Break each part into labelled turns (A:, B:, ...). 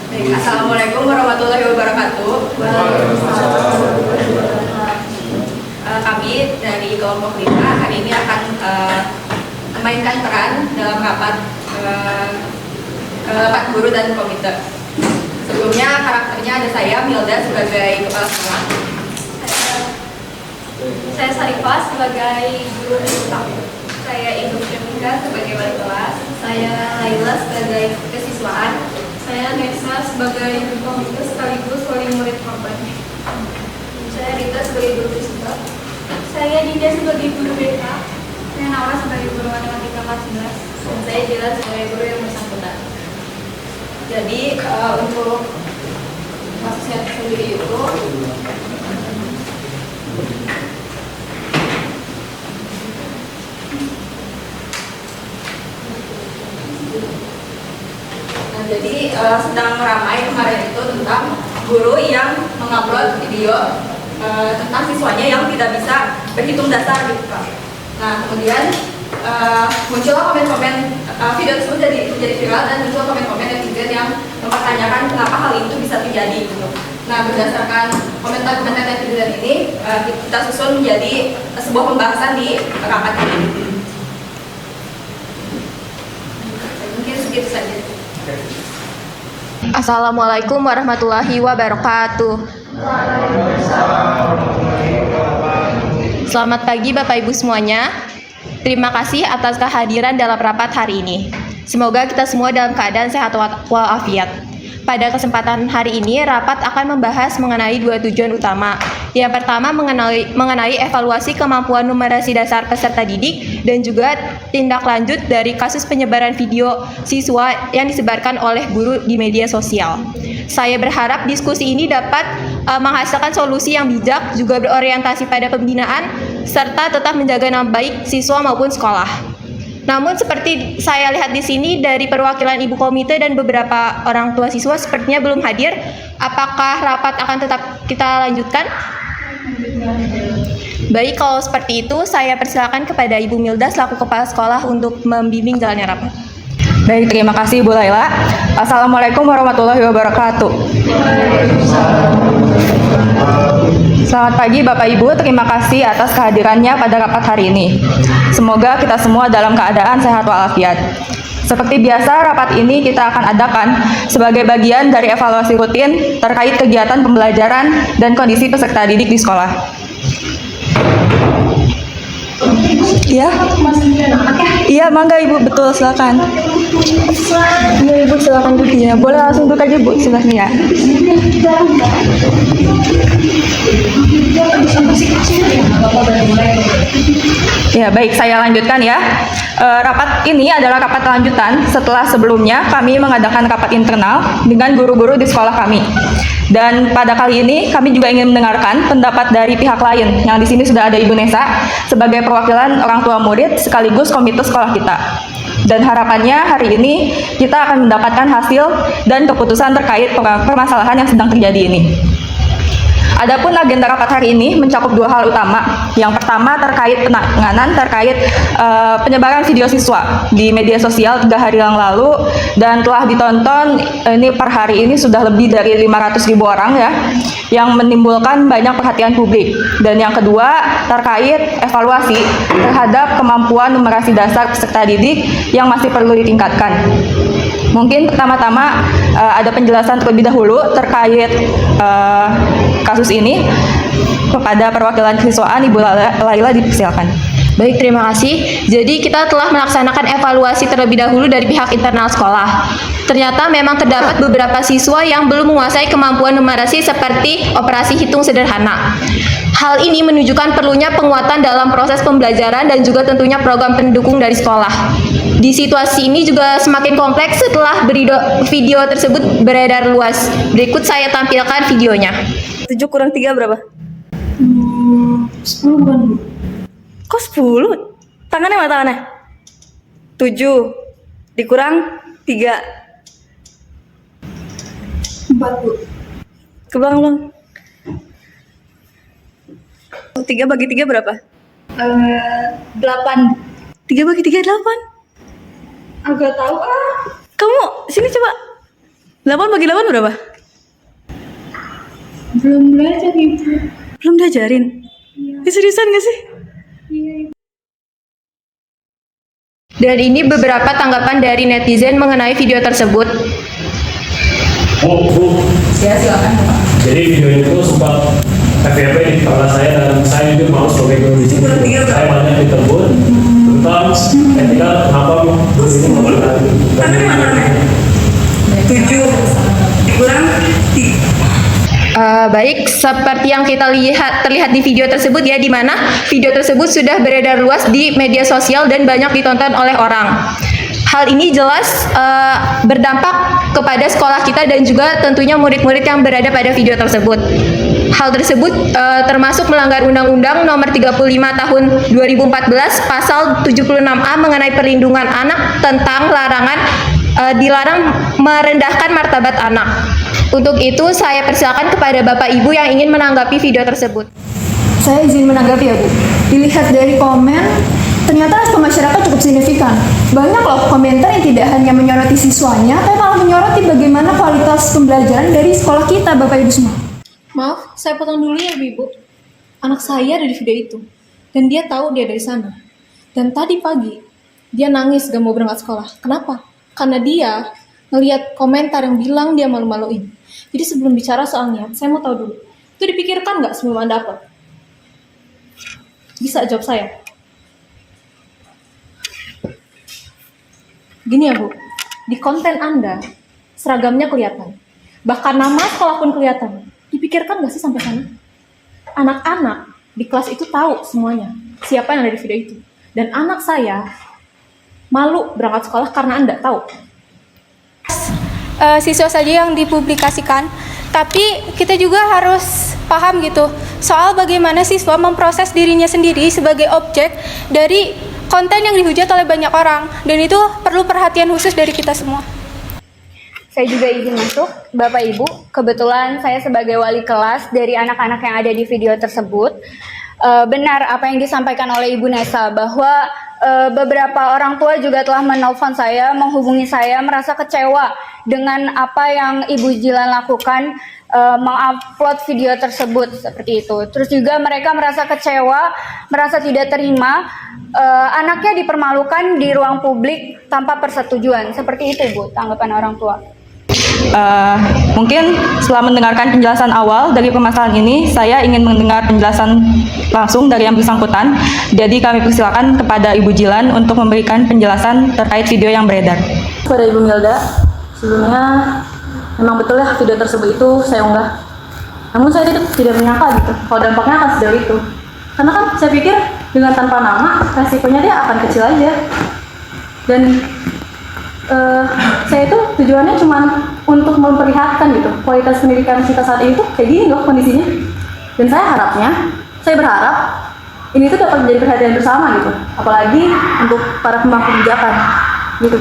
A: Baik, Assalamualaikum warahmatullahi wabarakatuh. Kami dari kelompok 5 hari ini akan memainkan peran dalam rapat guru dan komite. Sebelumnya karakternya ada saya Milda sebagai kepala sekolah.
B: Saya Sarifah sebagai guru besar. Saya Ibu Syamika sebagai wali kelas. Saya Laila sebagai kesiswaan. Saya Nesa sebagai guru komite sekaligus wali murid korban. Saya Rita sebagai guru fisika. Saya Dinda sebagai guru BK. Saya Naura sebagai guru matematika kelas 11. Dan saya Jela sebagai guru yang bersangkutan.
A: Jadi untuk kasusnya sendiri itu jadi sedang ramai kemarin itu tentang guru yang mengupload video tentang siswanya yang tidak bisa berhitung dasar gitu Kak. Nah kemudian muncullah komen-komen video tersebut jadi viral dan muncul komen-komen netizen yang mempertanyakan kenapa hal itu bisa terjadi gitu. Nah berdasarkan komentar-komentar netizen ini kita susun menjadi sebuah pembahasan di rapat ini. Mungkin segitu saja.
C: Assalamualaikum warahmatullahi wabarakatuh. Selamat pagi Bapak Ibu semuanya. Terima kasih atas kehadiran dalam rapat hari ini. Semoga kita semua dalam keadaan sehat walafiat. Pada kesempatan hari ini, rapat akan membahas mengenai dua tujuan utama. Yang pertama mengenai evaluasi kemampuan numerasi dasar peserta didik dan juga tindak lanjut dari kasus penyebaran video siswa yang disebarkan oleh guru di media sosial. Saya berharap diskusi ini dapat menghasilkan solusi yang bijak, juga berorientasi pada pembinaan, serta tetap menjaga nama baik siswa maupun sekolah. Namun seperti saya lihat di sini dari perwakilan ibu komite dan beberapa orang tua siswa sepertinya belum hadir. Apakah rapat akan tetap kita lanjutkan? Baik, kalau seperti itu saya persilakan kepada Ibu Milda selaku kepala sekolah untuk membimbing jalannya rapat.
D: Baik, terima kasih Bu Laila. Assalamualaikum warahmatullahi wabarakatuh. Selamat pagi Bapak Ibu, terima kasih atas kehadirannya pada rapat hari ini. Semoga kita semua dalam keadaan sehat walafiat. Seperti biasa, rapat ini kita akan adakan sebagai bagian dari evaluasi rutin terkait kegiatan pembelajaran dan kondisi peserta didik di sekolah. Ya, iya mangga Ibu, betul silakan. Iya Ibu silakan duduk ya, boleh langsung duduk aja Bu, silakan ya. Ya baik, saya lanjutkan ya. Rapat ini adalah rapat lanjutan setelah sebelumnya kami mengadakan rapat internal dengan guru-guru di sekolah kami. Dan pada kali ini kami juga ingin mendengarkan pendapat dari pihak lain. Yang di sini sudah ada Ibu Nesa sebagai perwakilan orang tua murid sekaligus komite sekolah kita. Dan harapannya hari ini kita akan mendapatkan hasil dan keputusan terkait permasalahan yang sedang terjadi ini. Adapun agenda rapat hari ini mencakup dua hal utama. Yang pertama terkait penanganan terkait penyebaran video siswa di media sosial 3 hari yang lalu dan telah ditonton ini per hari ini sudah lebih dari 500.000 orang ya, yang menimbulkan banyak perhatian publik. Dan yang kedua terkait evaluasi terhadap kemampuan numerasi dasar peserta didik yang masih perlu ditingkatkan. Mungkin pertama-tama ada penjelasan terlebih dahulu terkait kasus ini kepada perwakilan kesiswaan Ibu Laila, dipersilakan.
C: Baik, terima kasih. Jadi kita telah melaksanakan evaluasi terlebih dahulu dari pihak internal sekolah. Ternyata memang terdapat beberapa siswa yang belum menguasai kemampuan numerasi seperti operasi hitung sederhana. Hal ini menunjukkan perlunya penguatan dalam proses pembelajaran dan juga tentunya program pendukung dari sekolah. Di situasi ini juga semakin kompleks setelah video tersebut beredar luas. Berikut saya tampilkan videonya.
E: 7 kurang 3 berapa?
B: 10 bukan Bu?
E: Kok 10? Tangannya mana tangannya? 7 dikurang 3.
B: 4 Bu.
E: Ke belakang. 3 bagi 3 berapa?
B: 8.
E: 3 bagi 3 8.
B: Agak tahu
E: Kamu sini coba. 8 bagi 8 berapa?
B: Belum belajar Ibu.
E: Belum diajarin? Seriusan gak sih?
C: Dan ini beberapa tanggapan dari netizen mengenai video tersebut.
F: Bu.
C: Ya, silakan.
F: Jadi video itu sempat FYP di kepala saya dan saya juga mau sebagai guru di sini. Saya banyak ditegur tentang etika kenapa guru ini menggunakan.
E: Tangannya mana? 7 dikurang 3.
C: Baik, seperti yang kita terlihat di video tersebut ya, di mana video tersebut sudah beredar luas di media sosial dan banyak ditonton oleh orang. Hal ini jelas berdampak kepada sekolah kita dan juga tentunya murid-murid yang berada pada video tersebut. Hal tersebut termasuk melanggar Undang-Undang Nomor 35 Tahun 2014 Pasal 76A mengenai perlindungan anak tentang larangan dilarang merendahkan martabat anak. Untuk itu, saya persilakan kepada Bapak Ibu yang ingin menanggapi video tersebut.
G: Saya izin menanggapi ya Bu. Dilihat dari komen, ternyata respon masyarakat cukup signifikan. Banyak loh komentar yang tidak hanya menyoroti siswanya, tapi malah menyoroti bagaimana kualitas pembelajaran dari sekolah kita, Bapak Ibu semua. Maaf, saya potong dulu ya Ibu. Anak saya ada di video itu, dan dia tahu dia dari sana. Dan tadi pagi, dia nangis gak mau berangkat sekolah. Kenapa? Karena dia ngelihat komentar yang bilang dia malu-maluin. Jadi sebelum bicara soalnya, saya mau tahu dulu, itu dipikirkan nggak sebelum Anda upload? Bisa jawab saya? Gini ya Bu, di konten Anda, seragamnya kelihatan. Bahkan nama sekolah pun kelihatan. Dipikirkan nggak sih sampai sana? Anak-anak di kelas itu tahu semuanya, siapa yang ada di video itu. Dan anak saya malu berangkat sekolah karena Anda tahu.
H: Siswa saja yang dipublikasikan, tapi kita juga harus paham gitu soal bagaimana siswa memproses dirinya sendiri sebagai objek dari konten yang dihujat oleh banyak orang, dan itu perlu perhatian khusus dari kita semua.
I: Saya juga izin masuk, Bapak Ibu. Kebetulan saya sebagai wali kelas dari anak-anak yang ada di video tersebut. Benar apa yang disampaikan oleh Ibu Nesa, bahwa beberapa orang tua juga telah menelpon saya, menghubungi saya, merasa kecewa dengan apa yang Ibu Jilan lakukan, mengupload video tersebut seperti itu. Terus juga mereka merasa kecewa, merasa tidak terima anaknya dipermalukan di ruang publik tanpa persetujuan. Seperti itu Bu, tanggapan orang tua.
D: Mungkin setelah mendengarkan penjelasan awal dari permasalahan ini, saya ingin mendengar penjelasan langsung dari yang bersangkutan. Jadi kami persilakan kepada Ibu Jilan untuk memberikan penjelasan terkait video yang beredar.
E: Kepada Ibu Milda, sebelumnya memang betul ya video tersebut itu saya unggah. Namun saya tidak menyangka gitu kalau dampaknya akan sejauh itu. Karena kan saya pikir dengan tanpa nama resikonya dia akan kecil aja. Dan saya itu tujuannya cuma untuk memperlihatkan gitu kualitas pendidikan kita saat ini tuh kayak gini loh kondisinya. Dan saya berharap ini tuh dapat menjadi perhatian bersama gitu, apalagi untuk para pemangku kebijakan gitu.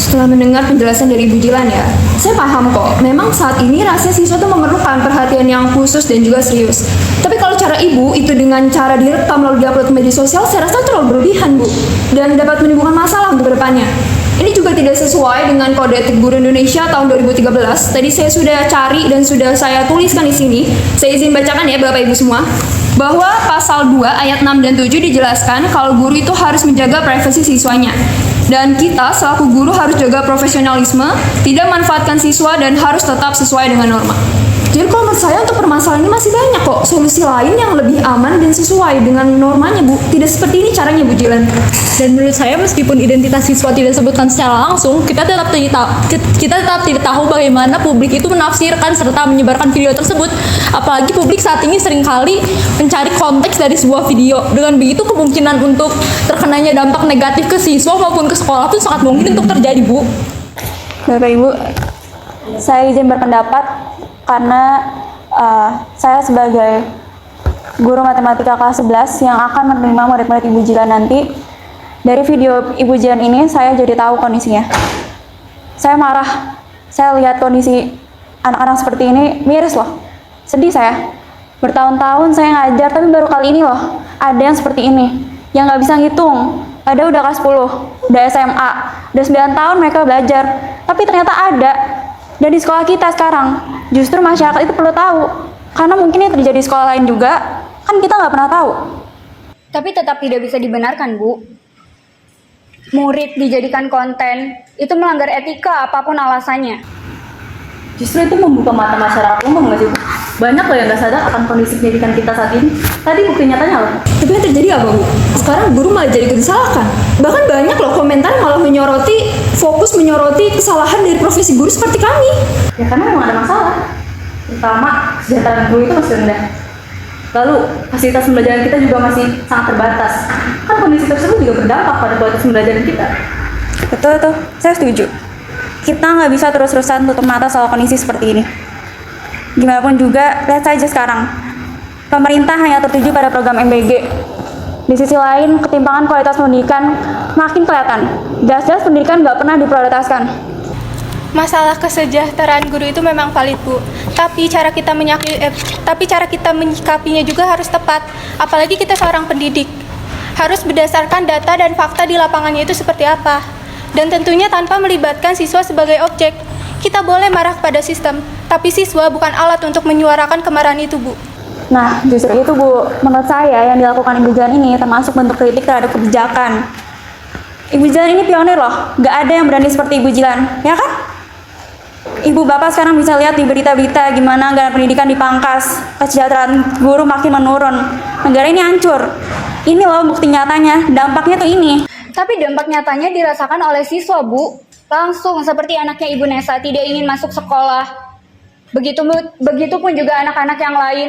G: Setelah mendengar penjelasan dari Ibu Jilan ya, saya paham kok, memang saat ini rasanya siswa itu memerlukan perhatian yang khusus dan juga serius. Tapi kalau cara Ibu itu dengan cara direkam lalu diupload ke media sosial, saya rasa terlalu berlebihan Bu, dan dapat menimbulkan masalah untuk kedepannya. Ini juga tidak sesuai dengan Kode Etik Guru Indonesia tahun 2013. Tadi saya sudah cari dan sudah saya tuliskan di sini. Saya izin bacakan ya Bapak Ibu semua. Bahwa pasal 2 ayat 6 dan 7 dijelaskan kalau guru itu harus menjaga privasi siswanya. Dan kita selaku guru harus jaga profesionalisme, tidak manfaatkan siswa dan harus tetap sesuai dengan norma. Jadi kalau menurut saya untuk permasalahan ini masih banyak kok solusi lain yang lebih aman dan sesuai dengan normanya Bu. Tidak seperti ini caranya Bu Jilan.
J: Dan menurut saya meskipun identitas siswa tidak disebutkan secara langsung, kita tetap tidak tahu bagaimana publik itu menafsirkan serta menyebarkan video tersebut. Apalagi publik saat ini seringkali mencari konteks dari sebuah video. Dengan begitu kemungkinan untuk terkenanya dampak negatif ke siswa maupun ke sekolah itu sangat mungkin untuk terjadi Bu.
I: Bapak Ibu, saya izin berpendapat karena saya sebagai guru matematika kelas 11 yang akan menerima murid-murid Ibu Jilan nanti. Dari video Ibu Jilan ini saya jadi tahu kondisinya. Saya marah. Saya lihat kondisi anak-anak seperti ini, miris loh. Sedih saya. Bertahun-tahun saya ngajar, tapi baru kali ini loh ada yang seperti ini, yang nggak bisa ngitung. Ada udah kelas 10, udah SMA, udah 9 tahun mereka belajar, tapi ternyata ada
K: Dan di sekolah kita sekarang, justru masyarakat itu perlu tahu. Karena mungkin ini terjadi di sekolah lain juga, kan kita nggak pernah tahu.
I: Tapi tetap tidak bisa dibenarkan, Bu. Murid dijadikan konten, itu melanggar etika apapun alasannya.
E: Justru itu membuka mata masyarakat umum nggak sih, Bu? Banyak loh yang nggak sadar akan kondisi pendidikan kita saat ini. Tadi bukti nyatanya loh.
G: Tapi yang terjadi apa, Bu? Sekarang guru malah jadi disalahkan. Bahkan banyak loh komentar malah fokus menyoroti kesalahan dari profesi guru seperti kami.
E: Ya karena memang ada masalah. Pertama, kesejahteraan guru itu masih rendah. Lalu, fasilitas pembelajaran kita juga masih sangat terbatas. Kan kondisi tersebut juga berdampak pada kualitas pembelajaran kita.
K: Betul tuh, saya setuju. Kita nggak bisa terus-terusan tutup mata soal kondisi seperti ini. Gimana pun juga, lihat saja sekarang. Pemerintah hanya tertuju pada program MBG. Di sisi lain, ketimpangan kualitas pendidikan makin kelihatan. Jelas-jelas pendidikan nggak pernah diprioritaskan.
H: Masalah kesejahteraan guru itu memang valid, Bu. Tapi cara kita menyikapinya juga harus tepat. Apalagi kita seorang pendidik. Harus berdasarkan data dan fakta di lapangannya itu seperti apa. Dan tentunya tanpa melibatkan siswa sebagai objek. Kita boleh marah pada sistem, tapi siswa bukan alat untuk menyuarakan kemarahan itu, Bu.
K: Nah, justru itu, Bu. Menurut saya yang dilakukan Ibu Jilan ini termasuk bentuk kritik terhadap kebijakan. Ibu Jilan ini pionir loh. Nggak ada yang berani seperti Ibu Jilan, ya kan? Ibu Bapak sekarang bisa lihat di berita-berita gimana anggaran pendidikan dipangkas, kesejahteraan guru makin menurun, negara ini hancur. Ini loh bukti nyatanya, dampaknya tuh ini.
I: Tapi dampak nyatanya dirasakan oleh siswa, Bu. Langsung seperti anaknya Ibu Nesa tidak ingin masuk sekolah. Begitupun juga anak-anak yang lain.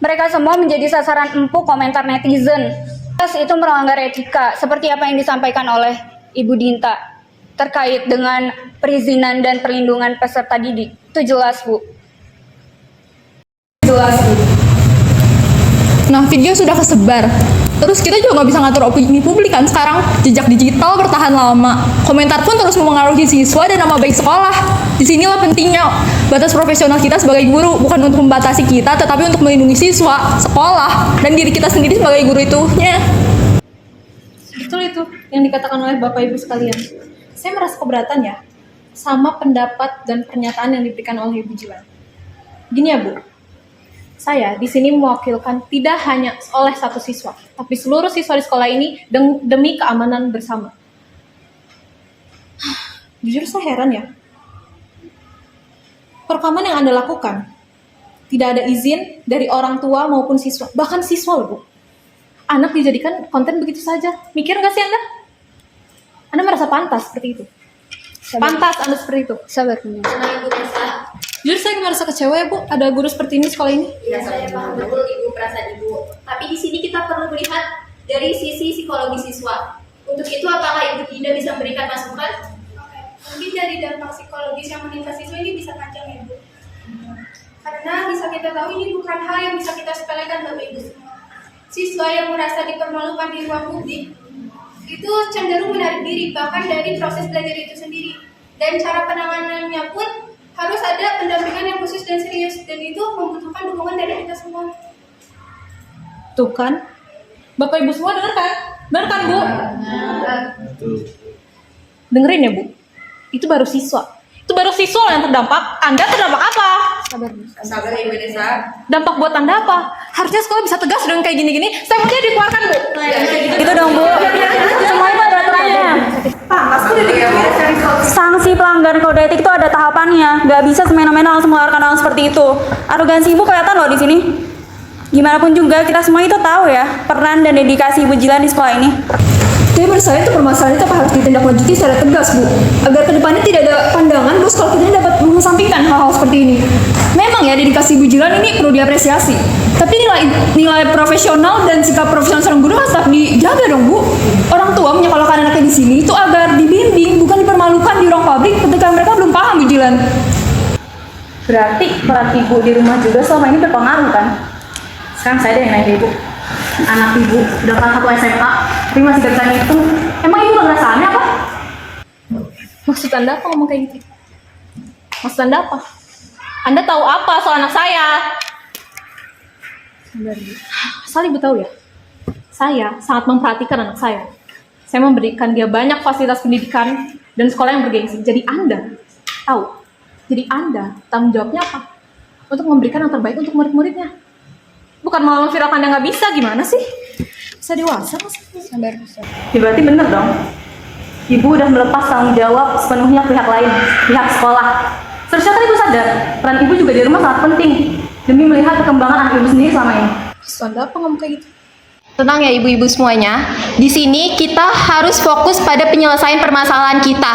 I: Mereka semua menjadi sasaran empuk komentar netizen. Itu melanggar etika, seperti apa yang disampaikan oleh Ibu Dinta terkait dengan perizinan dan perlindungan peserta didik. Itu jelas, Bu. Jelas, Bu.
J: Nah, video sudah kesebar. Terus kita juga nggak bisa ngatur opini publik kan sekarang. Jejak digital bertahan lama. Komentar pun terus mempengaruhi siswa dan nama baik sekolah. Disinilah pentingnya batas profesional kita sebagai guru. Bukan untuk membatasi kita, tetapi untuk melindungi siswa, sekolah, dan diri kita sendiri sebagai guru itunya.
L: Betul itu yang dikatakan oleh Bapak Ibu sekalian. Saya merasa keberatan ya sama pendapat dan pernyataan yang diberikan oleh Ibu Jilan. Gini ya, Bu. Saya di sini mewakilkan tidak hanya oleh satu siswa, tapi seluruh siswa di sekolah ini demi keamanan bersama. Jujur saya heran ya. Perekaman yang Anda lakukan tidak ada izin dari orang tua maupun siswa, bahkan siswa loh, Bu. Anak dijadikan konten begitu saja. Mikir nggak sih Anda? Anda merasa pantas seperti itu? Pantas Anda seperti itu?
I: Sabar, Bu.
A: Ibu Nesa.
L: Jujur saya merasa kecewa ya, Bu, ada guru seperti ini di sekolah ini.
A: Iya, saya paham betul Ibu perasaan Ibu. Tapi di sini kita perlu melihat dari sisi psikologi siswa. Untuk itu apakah Ibu tidak bisa memberikan masukan?
B: Mungkin dari dampak psikologis yang menimpa siswa ini bisa panjang ya, Bu. Karena bisa kita tahu ini bukan hal yang bisa kita sepelekan, Bapak Ibu semua. Siswa yang merasa dipermalukan di ruang publik itu cenderung menarik diri bahkan dari proses belajar itu sendiri. Dan cara penanganannya pun harus ada pendampingan yang khusus dan serius, dan itu membutuhkan dukungan dari kita semua.
L: Tuh kan, Bapak Ibu semua dengar kan? Benar kan, Bu? Dengerin ya, Bu. Itu baru siswa. Itu baru siswa yang terdampak. Anda terdampak apa?
A: Sabar Ibu Nesa.
L: Dampak buat Anda apa? Harusnya sekolah bisa tegas dengan kayak gini-gini. Saya mau dia dikeluarkan, Bu.
K: Gitu dong, Bu. Semua itu ada aturannya. Sanksi pelanggaran kode etik itu ada tahapannya. Nggak bisa semena-mena langsung mengeluarkan hal seperti itu. Arogansi Ibu kelihatan loh di sini. Gimana pun juga kita semua itu tahu ya peran dan dedikasi Ibu Jilan di sekolah ini.
G: Tapi menurut saya itu permasalahan itu harus ditindaklanjuti secara tegas, Bu. Agar kedepannya tidak ada pandangan bahwa sekolah kita ini dapat mengesampingkan hal-hal seperti ini. Memang ya dedikasi Ibu Jilan ini perlu diapresiasi. Tapi nilai profesional dan sikap profesional seorang guru harus tetap dijaga dong, Bu. Orang tua menyekolahkan anaknya di sini itu agar dibimbing, bukan dipermalukan di ruang publik ketika mereka belum paham Bu Jilan.
E: Berarti peran Ibu di rumah juga selama ini berpengaruh kan? Sekarang saya ada yang nanya Ibu. Anak Ibu udah kelas 1 SMA, tapi masih gak bisa ngitung. Emang Ibu gak ngerasa aneh apa?
L: Maksud Anda apa ngomong kayak gitu? Maksud Anda apa? Anda tahu apa soal anak saya? Asal Ibu tahu ya, saya sangat memperhatikan anak saya. Saya memberikan dia banyak fasilitas pendidikan dan sekolah yang bergengsi. Jadi Anda tahu, Jadi Anda, tanggung jawabnya apa? Untuk memberikan yang terbaik untuk murid-muridnya. Bukan mau memviralkan yang nggak bisa, gimana sih? Bisa dewasa mas?
B: Sabar.
E: Ya berarti bener dong. Ibu udah melepas tanggung jawab sepenuhnya pihak lain, pihak sekolah. Seharusnya kan ibu sadar, peran ibu juga di rumah sangat penting demi melihat perkembangan anak ibu sendiri selama ini.
L: Anda apa ngomong kayak gitu?
C: Tenang ya ibu-ibu semuanya. Di sini kita harus fokus pada penyelesaian permasalahan kita.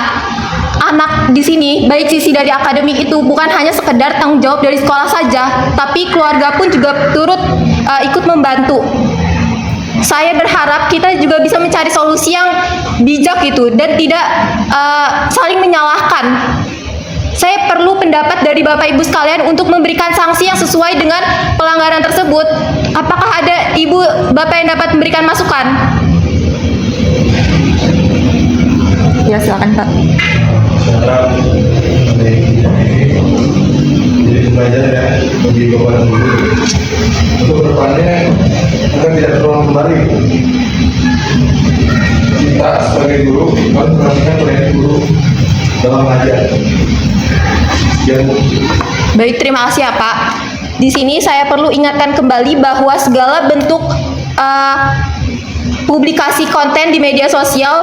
C: Anak di sini, baik sisi dari akademik itu bukan hanya sekedar tanggung jawab dari sekolah saja, tapi keluarga pun juga turut ikut membantu. Saya berharap kita juga bisa mencari solusi yang bijak gitu dan tidak saling menyalahkan. Saya perlu pendapat dari Bapak Ibu sekalian untuk memberikan sanksi yang sesuai dengan pelanggaran tersebut. Apakah ada Ibu Bapak yang dapat memberikan masukan?
D: Ya, silakan Pak.
M: Jadi pembelajaran ya di kepada guru untuk kedepannya agar tidak terulang kembali. Kita sebagai guru harus perhatikan perilaku guru dalam mengajar.
C: Baik, terima kasih ya Pak. Di sini saya perlu ingatkan kembali bahwa segala bentuk publikasi konten di media sosial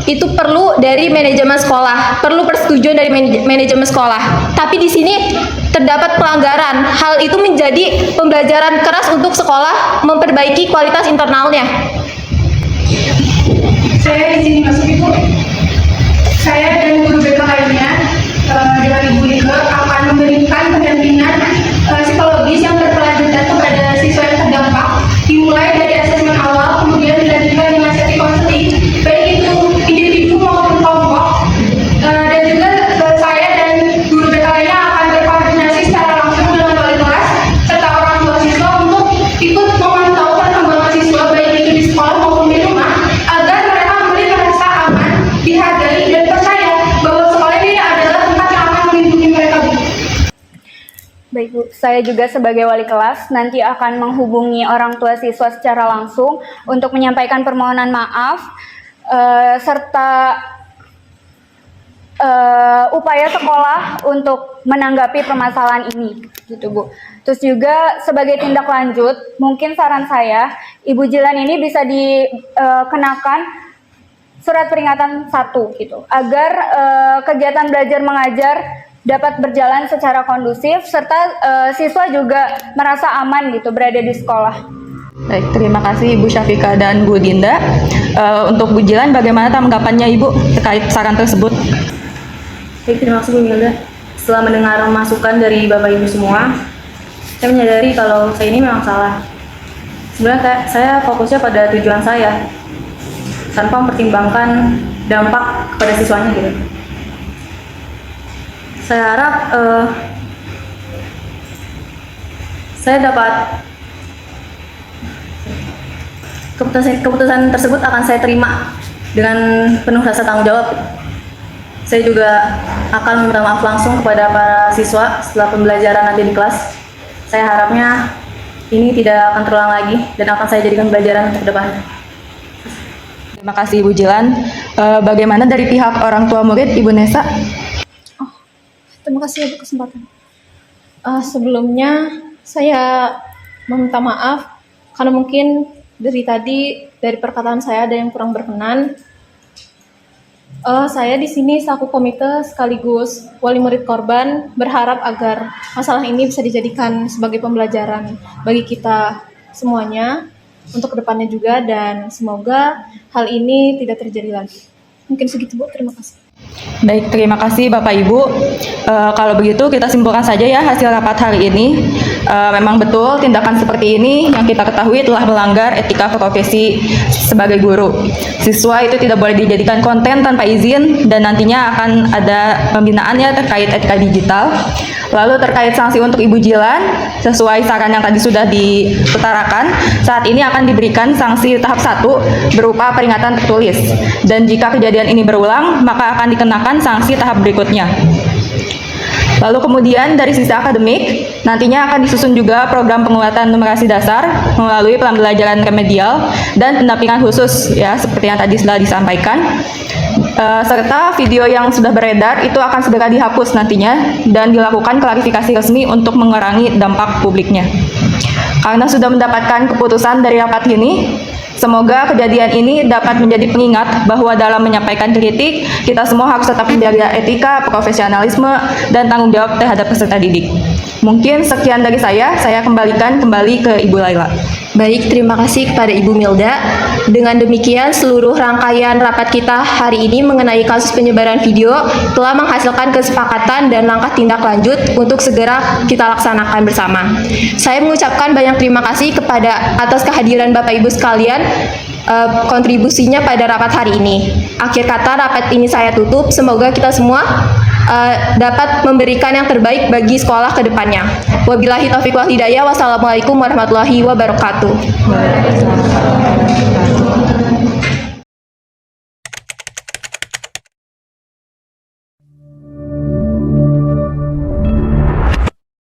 C: itu perlu dari manajemen sekolah, perlu persetujuan dari manajemen sekolah. Tapi di sini terdapat pelanggaran. Hal itu menjadi pembelajaran keras untuk sekolah memperbaiki kualitas internalnya.
N: Saya di sini masuk Ibu. Saya dan guru BK lainnya dengan Ibu Ike akan memberikan pendampingan psikologis yang berkelanjutan kepada siswa yang terdampak, dimulai dari asesmen awal, kemudian dilanjutkan dengan sesi konseling, baik itu individu maupun kelompok, dan juga saya dan guru BK lainnya akan berkoordinasi secara langsung dengan wali kelas serta orang tua siswa untuk ikut memantau perkembangan siswa baik itu di sekolah maupun di rumah, agar mereka merasa aman, dihargai, dan percaya bahwa sekolah ini adalah tempat yang akan melindungi mereka.
I: Baik Bu, saya juga sebagai wali kelas nanti akan menghubungi orang tua siswa secara langsung untuk menyampaikan permohonan maaf serta upaya sekolah untuk menanggapi permasalahan ini, gitu Bu. Terus juga sebagai tindak lanjut, mungkin saran saya, Ibu Jilan ini bisa dikenakan surat peringatan 1 gitu, agar kegiatan belajar mengajar dapat berjalan secara kondusif serta siswa juga merasa aman gitu berada di sekolah.
D: Baik, terima kasih Ibu Syafika dan Bu Dinda. Untuk Bu Jilan, bagaimana tanggapannya Ibu terkait saran tersebut?
E: Baik, terima kasih Bu Milda. Setelah mendengar masukan dari Bapak Ibu semua, saya menyadari kalau saya ini memang salah. Sebenarnya saya fokusnya pada tujuan saya, tanpa mempertimbangkan dampak kepada siswanya gitu. Saya harap saya dapat keputusan tersebut akan saya terima dengan penuh rasa tanggung jawab. Saya juga akan meminta maaf langsung kepada para siswa setelah pembelajaran nanti di kelas. Saya harapnya ini tidak akan terulang lagi dan akan saya jadikan pembelajaran untuk depannya.
D: Terima kasih Ibu Jilan. Bagaimana dari pihak orang tua murid Ibu Nesa?
L: Terima kasih atas kesempatan. Sebelumnya saya meminta maaf karena mungkin dari perkataan saya ada yang kurang berkenan. Saya di sini selaku komite sekaligus wali murid korban berharap agar masalah ini bisa dijadikan sebagai pembelajaran bagi kita semuanya untuk kedepannya juga, dan semoga hal ini tidak terjadi lagi. Mungkin segitu Bu, terima kasih.
D: Baik, terima kasih Bapak Ibu. Kalau begitu kita simpulkan saja ya hasil rapat hari ini. Memang betul tindakan seperti ini yang kita ketahui telah melanggar etika profesi sebagai guru. Siswa itu tidak boleh dijadikan konten tanpa izin dan nantinya akan ada pembinaannya terkait etika digital. Lalu terkait sanksi untuk Ibu Jilan, sesuai saran yang tadi sudah diutarakan, saat ini akan diberikan sanksi tahap 1 berupa peringatan tertulis. Dan jika kejadian ini berulang, maka akan dikenakan sanksi tahap berikutnya. Lalu kemudian dari sisi akademik, nantinya akan disusun juga program penguatan numerasi dasar melalui pembelajaran remedial dan pendampingan khusus ya seperti yang tadi sudah disampaikan. serta video yang sudah beredar itu akan segera dihapus nantinya dan dilakukan klarifikasi resmi untuk mengurangi dampak publiknya. Karena sudah mendapatkan keputusan dari rapat ini, semoga kejadian ini dapat menjadi pengingat bahwa dalam menyampaikan kritik, kita semua harus tetap menjaga etika, profesionalisme, dan tanggung jawab terhadap peserta didik. Mungkin sekian dari saya kembalikan kembali ke Ibu Laila.
C: Baik, terima kasih kepada Ibu Milda. Dengan demikian, seluruh rangkaian rapat kita hari ini mengenai kasus penyebaran video telah menghasilkan kesepakatan dan langkah tindak lanjut untuk segera kita laksanakan bersama. Saya mengucapkan banyak terima kasih kepada atas kehadiran Bapak Ibu sekalian, kontribusinya pada rapat hari ini. Akhir kata, rapat ini saya tutup. Semoga kita semua dapat memberikan yang terbaik bagi sekolah ke depannya. Wabillahi taufiq wal hidayah. Wassalamualaikum warahmatullahi wabarakatuh.